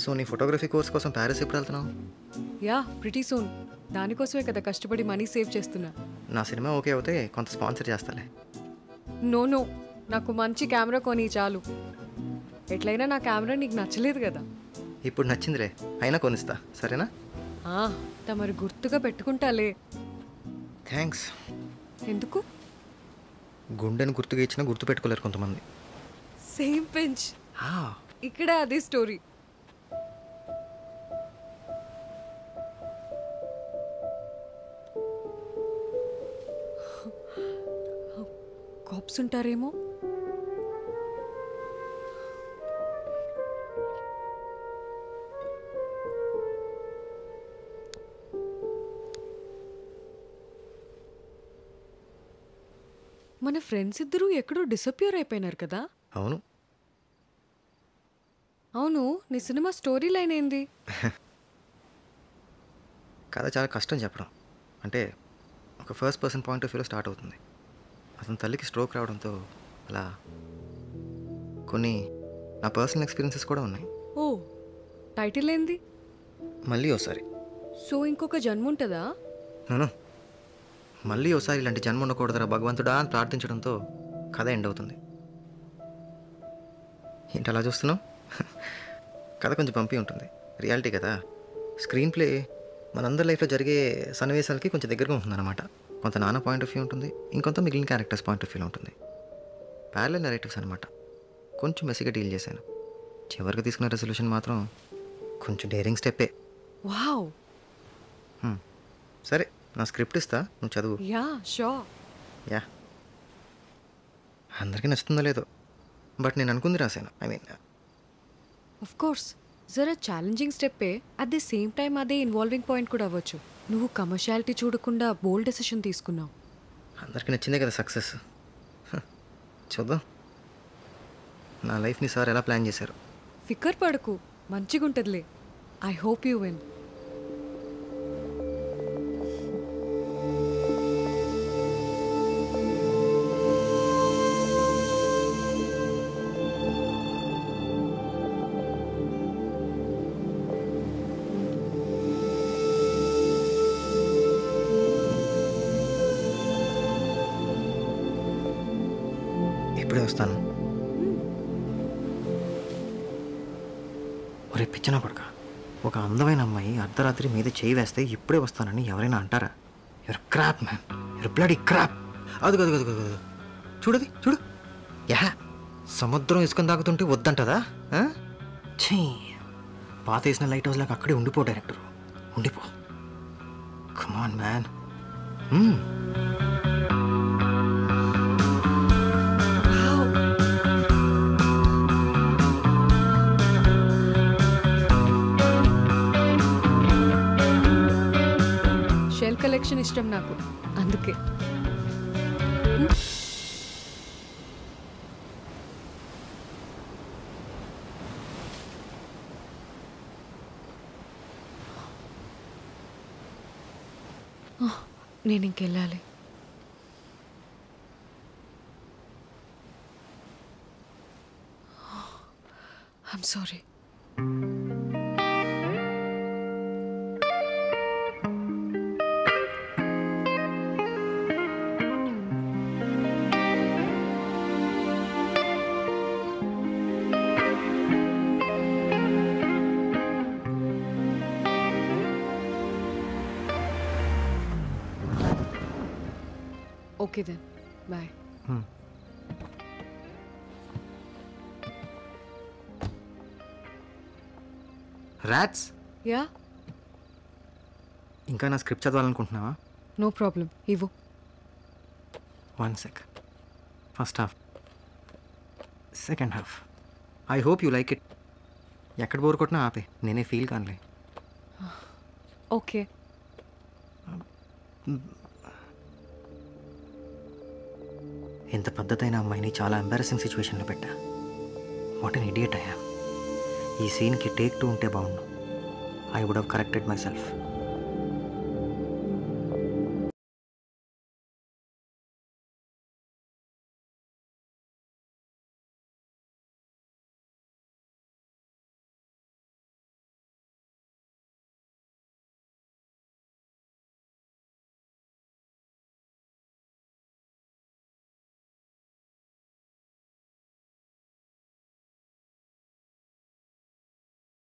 So నీ photography course కోసం Paris ఎప్పుడు వెళ్తున్నావు? Yeah pretty soon. దానికోసమే కదా కష్టపడి మనీ సేవ్ చేస్తున్నా. నా సినిమా ఓకే అవుతే కొంత స్పాన్సర్ చేస్తాలే. నో నాకు మంచి కెమెరా కొని చాలు. ఎట్లయినా నా కెమెరా నీకు నచ్చలేదు కదా. ఇప్పుడు నచ్చిందిలే, అయినా కొనిస్తా, సరేనా? తమరు గుర్తుగా పెట్టుకుంటాలే. థ్యాంక్స్. ఎందుకు? గుండెని గుర్తుగా ఇచ్చినా గుర్తు పెట్టుకోలేరు కొంతమంది. సేమ్ పెంచ్. ఇక్కడ అదే స్టోరీ. కాప్స్ ఉంటారేమో. మన ఫ్రెండ్స్ ఇద్దరూ ఎక్కడో డిసపియర్ అయిపోయినారు కదా. అవును. అవును, నీ సినిమా స్టోరీ లైన్ ఏంది? కథ చాలా కష్టం చెప్పడం. అంటే ఒక ఫస్ట్ పర్సన్ పాయింట్ ఆఫ్ వ్యూలో స్టార్ట్ అవుతుంది. అతని తల్లికి స్ట్రోక్ రావడంతో అలా కొన్ని నా పర్సనల్ ఎక్స్పీరియన్సెస్ కూడా ఉన్నాయి. ఓ, టైటిల్ ఏంది? మళ్ళీ ఒకసారి. సో ఇంకొక జన్మ ఉంటుందా? నన్ను మళ్ళీ ఒకసారి ఇలాంటి జన్మ ఉండకూడదురా భగవంతుడా అని ప్రార్థించడంతో కథ ఎండ్ అవుతుంది. ఏంటి అలా చూస్తున్నావు? కథ కొంచెం పంపి ఉంటుంది, రియాలిటీ కదా. స్క్రీన్ ప్లే మనందరి లైఫ్లో జరిగే సన్నివేశాలకి కొంచెం దగ్గరగా ఉంటుందన్నమాట. కొంత నాన్న పాయింట్ ఆఫ్ వ్యూ ఉంటుంది, ఇంకొంత మిగిలిన క్యారెక్టర్స్ పాయింట్ ఆఫ్ వ్యూలో ఉంటుంది. ప్యారలల్ నెరేటివ్స్ అనమాట. కొంచెం మెస్సీగా డీల్ చేశాను. చివరికి తీసుకున్న రెజల్యూషన్ మాత్రం కొంచెం డేరింగ్ స్టెప్పే. వావ్. సరే, నా స్క్రిప్ట్ ఇస్తా, నువ్వు చదువు. Yeah sure. యా, అందరికీ నచ్చుతుందో లేదో, బట్ నేను అనుకుంది రాశాను. ఐ మీన్ ఆఫ్ కోర్స్ జరా ఛాలెంజింగ్ స్టెప్పే. అట్ ది సేమ్ టైం అదే ఇన్వాల్వింగ్ పాయింట్ కూడా అవ్వచ్చు. నువ్వు కమర్షియాలిటీ చూడకుండా బోల్డ్ డెసిషన్ తీసుకున్నావు. అందరికీ నచ్చిందే కదా సక్సెస్. చూద్దాం నా లైఫ్ని సార్ ఎలా ప్లాన్ చేశారు. ఫికర్ పడకు, మంచిగుంటదిలే. I hope you win. ఇప్పుడే వస్తాను. ఒరే పిచ్చన కొడుక, ఒక అందమైన అమ్మాయి అర్ధరాత్రి మీద చేయి వేస్తే ఇప్పుడే వస్తానని ఎవరైనా అంటారా? Your crop man, your bloody crop. అది కాదు కాదు కాదు, చూడది చూడు. యా, సముద్రం ఇసుకొని తాగుతుంటే వద్దంటదా? ఛీ, పాత వేసిన లైట్ హౌస్ లాగా అక్కడే ఉండిపో డైరెక్టర్, ఉండిపో. Come on man. షెల్ కలెక్షన్ ఇష్టం నాకు, అందుకే. నేను ఇంకెళ్ళాలి. I'm sorry. Okay then, bye. Rats. Yeah, ఇంకా నా స్క్రిప్ట్ చదవాలనుకుంటున్నావా? నో ప్రాబ్లం, ఇవ్వు. 1 sec. First half, second half. I hope you like it. ఎక్కడ బోర్ కొట్టినా ఆపే, నేనే ఫీల్ కానులే. ఓకే. ఇంత పద్ధతైన అమ్మాయిని చాలా ఎంబారసింగ్ సిచ్యువేషన్లో పెట్టా. వాట్ అన్ ఇడియట్ అయ్యా. ఈ సీన్కి టేక్ 2 ఉంటే బాగుండు. I would have corrected my self.